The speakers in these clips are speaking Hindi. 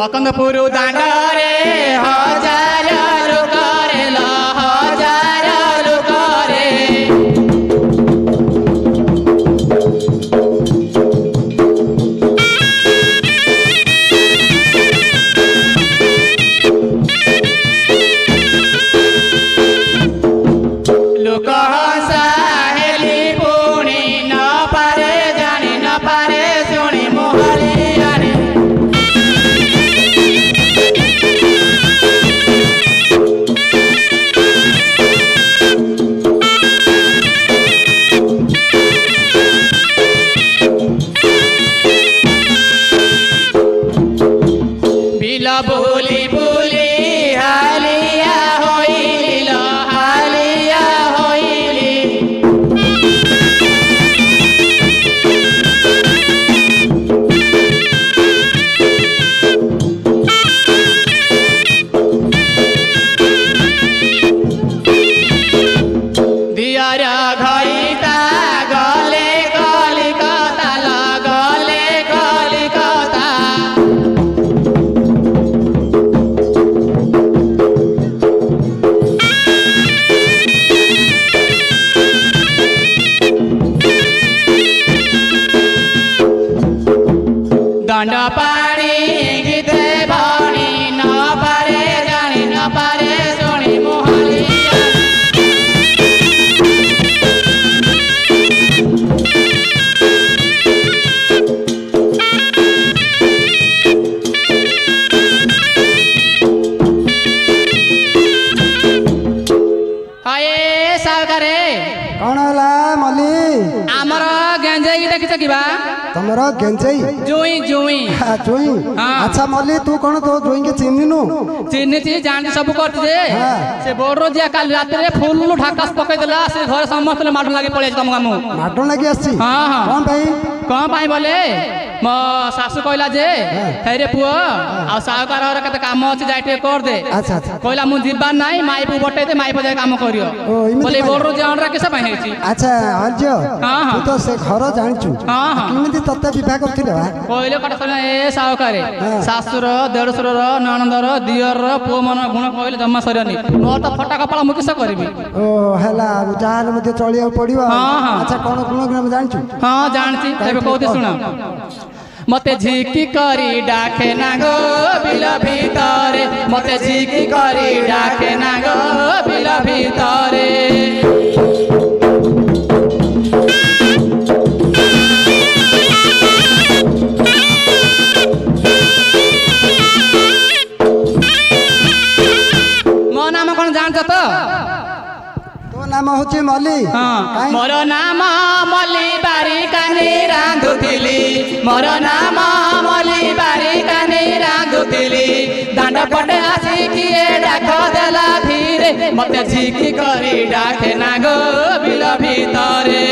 मकंदपुर दांडरे हजार लोक रे लो हजार लोक रे लोक हसाहेली पुणी न पारे जानी न पारे शुणी मोहली आने बिला बोली बोली हालिया होइली लो हालिया होइली दियारा घइता गले कलिकता लगले कलिकता दंड पानी गीते भणी न पारे जानी न पारे शुणी मोहली हाय सावकारे कौन होला मली आमर गेंजेई देखिछ किबा तमर गेंजई जुई जुई जोई हाँ। अच्छा मली तू कौन तो जोई के चिन्हिनु चिन्हिची जान सब करती जे हाँ। से बोरो जिया काल रात रे फुल ढाकस पकई देला से घर समस्त माडू लागी पळे तम गामु माटो लगी आसी हाँ हाँ कौन भाई कौन पाई बोले मो सासु कहला जे हे रे पुओ आ साहूकार हर कते काम अछि जाइटे कर दे अच्छा अच्छा कहला मु जिबा नाही माई पु बटे दे माई पर जाय काम करियो ओ, इମିତି बोले କହିଲା। बोरो जान रा केसे पाई हेची अच्छा हज हाँ, हाँ। तू तो से घर जानचु हाँ, हाँ। केमिति तते विवाह करथिले बा कहले कटा कहले ए साहूकारे हाँ। सासुर देढसुर ननंदर दियर पुओ मन गुण कहले जम्मा सरियनी मोर त फटा कपाळ मु किस करबी ओ हला जहान मध्ये चलिया पड़िबो हाँ, हाँ। अच्छा कौन गुण जानचु हाँ जानती तबे कहते सुन मते झिकी करी डाके ना गो बिल भितरे मते झिकी करी डाके ना गो बिल भितरे मो नाम कौन जानछ तो तो नाम होची मली हाँ काई? मोर नाम मली बारी कानी रांधुथिली मोर नाम मली बारी कानी रांधुथिली दांड पटे आसी किए डाक देला धीरे मते झिकी करी डाके ना गो बिल भितरे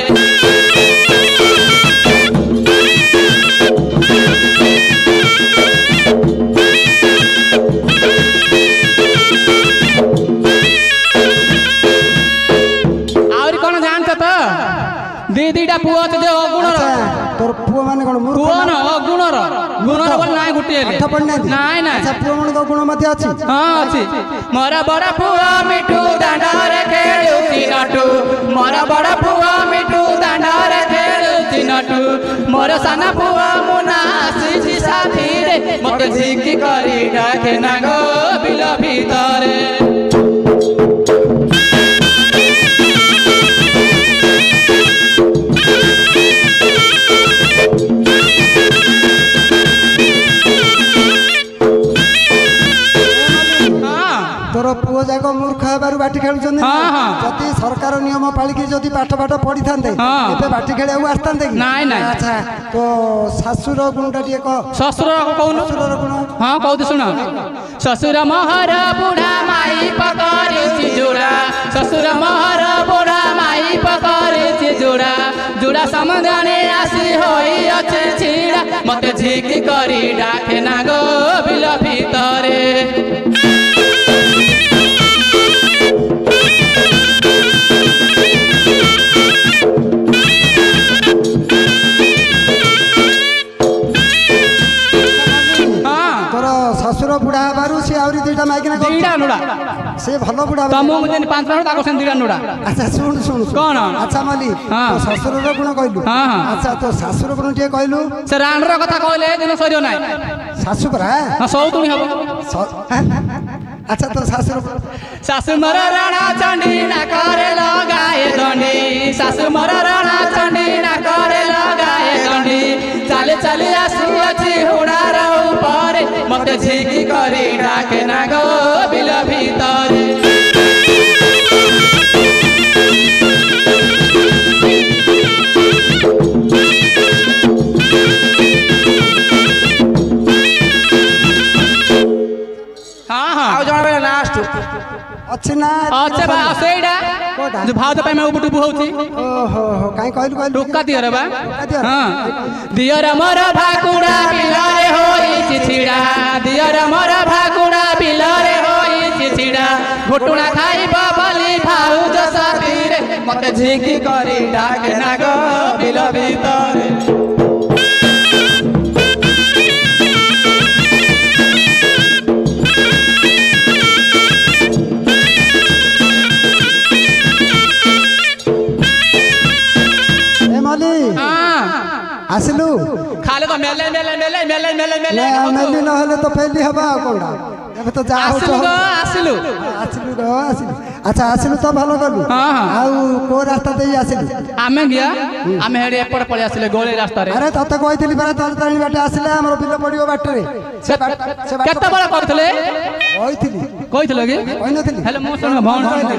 आउरी कोन जानछ त दीदीटा पुओ छ जे अगुणर अच्छा तोर पुओ माने कोन मूर्ख पुओ न अगुणर गुणर बोल नाय गुटिए पाठ पढ़नांती नाय नाय अच्छा पुओ मन को गुण मते अछि हाँ अच्छी मोरा बड़ा पुआ मिठू दांडारे खेलुची नटू मोरा बड़ा पुआ मिठू दांडारे खेलुची नटू मोरा साना पुआ मुना आसी साथी रे मते झिकी करी डाके ना गो बिल भितरे तोर पुओ जाक मूर्ख हेबारु बाटी खेलुछन हाँ, हाँ। जति सरकार नियम पालिकी जति पाठ पाठ पढ़ी थांते हाँ। एबे बाटी खेले आस्तांते कि नाय, नाय। अच्छा तो सासुर गुणटा टिके कह ससुर कौन ससुरर गुण हाँ कहते सुन ससुर महर बुढ़ा माई पकड़ी जोड़ा ससुर महर बुढ़ा माई पकड़ी जोड़ा जोड़ा समझाने आसी होई अच्छे छिड़ा मते झिकी करी डाके ना गो बिल भितरे ବୁଢା ହେବାରୁ ସେ ଆହୁରି ଦୁଇଟା ମାଇକିନା ଦିଟା ନୁଡା ସେ ଭଲ ବୁଢା ତମକୁ ଯେମିତି 5 ଜଣ ତାକୁ ସେମିତି ଦିଟା ନୁଡା। ଆଚ୍ଛା ଶୁଣୁ ଶୁଣୁ କଣ? ଆଚ୍ଛା ମଲି ହଁ। ତୋ ଶ୍ୱଶୁରର ଗୁଣ କହିଲୁ ହଁ, ହଁ। ଆଚ୍ଛା ତୋ ଶାଶୁର ଗୁଣ ଟିକେ କହିଲୁ। ସେ ରାଣର କଥା କହିଲେ ଦିନ ସରିବ ନାହିଁ। ଶାଶୁ ପରା ହଁ ସଉତୁଣୀ ହବ। ଆଚ୍ଛା ତୋ ଶାଶୁର ଗୁଣ। ଶାଶୁ ମୋର ରାଣା ଚଣ୍ଡୀ ନାକରେ ଲଗାଏ ଦଣ୍ଡି, ଶାଶୁ ମୋର ରାଣା ଚଣ୍ଡୀ ନାକରେ ଲଗାଏ ଦଣ୍ଡି, ଚାଲି ଚାଲି ଆସୁଅଛି ହୁଡ଼ାର ଉପରେ, ମତେ ଝିକି କରି ଡାକେ ନା ଗୋ ବିଲ ଭିତରେ। ହଁ ହଁ ଆଉ ଜଣେ ବେଳେ ଲାଷ୍ଟ ଅଛି ନା ଅଛେ ବା ସେଇଟା କୋଉଟା? ଯୋଉ ଭାଉଜ ପାଇଁ ମୁଁ ବୁଟୁ ହଉଛି ଓହୋ କାଇଁ କହିଲୁ କହିଲୁ ଟୋକା ଦିଅରେ ବା। ଦିଅର। ହଁ ଦିଅର ମୋର ଭାକୁଡ଼ା ବିଲରେ ହୋଇଛି ଛିଡ଼ା, ଦିଅର ମୋର ଭାକୁଡ଼ା ବିଲରେ ହୋଇଛି ଛିଡ଼ା, ଘୋଟୁଣା ଖାଇବ ବୋଲି ଭାଉଜ ସାଥିରେ, ମତେ ଝିକି କରି ଡାକେ ନା ଗୋ ବିଲ ଭିତରେ। ଏ ମଲି ଆସିଲୁ ଖାଲି ତ ମେଲେ ମେଲେ ମେଲେ ମେଲେ ମେଲେ ମେଲେ ମେଲି ନହେଲେ ତ ଫେଲି ହବ ଆଉ କଣଟା ଏବେ ତ ଯାହା ହଉଛ ଆସିଲୁ ଗୋ ଆସିଲୁ। ଆସିଲୁ ର ଆସିଲୁ ଆଚ୍ଛା ଆସିଲୁ ତ ଭଲ କଲୁ ହଁ, ହଁ। ଆଉ କୋଉ ରାସ୍ତା ଦେଇ ଆସିଲୁ? ଆମେ ଗିଆ ଆମେ ହେଠି ଏପଟେ ପଳେଇ ଆସିଲେ ଗଳି ରାସ୍ତାରେ। ଆରେ ତତେ କହିଥିଲି ପରା ତରତାରିଣୀ ବାଟେ ଆସିଲେ ଆମର ବିଲ ପଡିବ ବାଟରେ ସେ ବାଟ କେତେବେଳେ କହିଥିଲେ? କହିଥିଲି କହିଥିଲ କି? କହିନଥିଲି ହେଲେ ମୁଁ ଶୁଣ ଭଉଣୀ